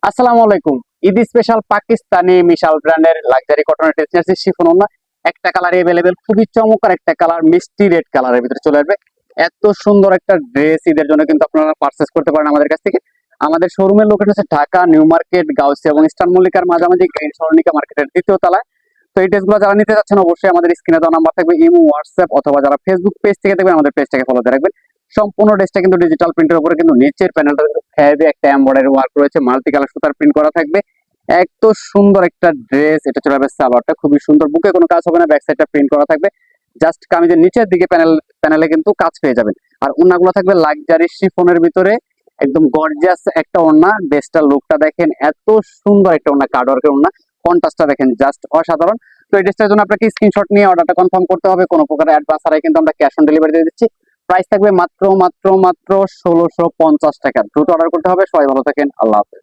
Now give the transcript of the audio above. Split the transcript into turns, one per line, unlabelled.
আসসালামু আলাইকুম। ঈদ স্পেশাল পাকিস্তানি মিশাল ব্র্যান্ডের লাক্সারি কটনের টেকনিক্যাল শিফন ওড়না একটা কালার अवेलेबल, খুবই চমৎকার একটা কালার, মিষ্টি রেড কালারের ভিতরে চলে আসবে। এত সুন্দর একটা ড্রেস ঈদের জন্য কিন্তু আপনারা পারচেজ করতে পারেন আমাদের কাছ থেকে। আমাদের শোরুমের লোকেশন হচ্ছে ঢাকা নিউ মার্কেট, গাউসিয়া এবং ইস্টার্ন মল্লিকার মাঝামাঝি, গ্রিন সরণিকা মার্কেটের দ্বিতীয় তলায়। তো এই ড্রেসগুলো যারা নিতে যাচ্ছেন অবশ্যই আমাদের স্ক্রিনে দেওয়া নাম্বার থাকবে, ইমো, হোয়াটসঅ্যাপ অথবা যারা ফেসবুক পেজ থেকে দেখবেন আমাদের পেজটাকে ফলো দিয়ে রাখবেন। সম্পূর্ণ ড্রেসটা কিন্তু ডিজিটাল প্রিন্টের উপরে, কিন্তু নিচের প্যানেলটা হেভি একটা এমব্রয়ডারি ওয়ার্ক রয়েছে, মাল্টি কালার সুতার প্রিন্ট করা থাকবে। এত সুন্দর একটা ড্রেস, এটা চলে আসবে সালোয়ারটা খুবই সুন্দর, বুকে কোনো কাজ হবে না, ব্যাক সাইডটা প্রিন্ট করা থাকবে। জাস্ট কামিজের নিচের দিকে প্যানেলে কিন্তু কাজ পেয়ে যাবেন। আর ওড়নাগুলো থাকবে লাক্সারি শিফনের ভিতরে, একদম গর্জিয়াস একটা ওড়না। ড্রেসটার লুকটা দেখেন, এত সুন্দর একটা ওড়না, কার্ডওয়ার্কের ওড়না, কন্ট্রাস্টটা দেখেন জাস্ট অসাধারণ। তো এই ড্রেসটার জন্য আপনাকে স্ক্রিনশট নিয়ে অর্ডারটা কনফার্ম করতে হবে, কোনো প্রকার অ্যাডভান্স ছাড়াই কিন্তু আমরা ক্যাশ অন ডেলিভারি দিয়ে দিচ্ছি। প্রাইস থাকবে মাত্র মাত্র মাত্র 1650 টাকা। দ্রুত অর্ডার করতে হবে। সবাই ভালো থাকেন, আল্লাহ হাফেজ।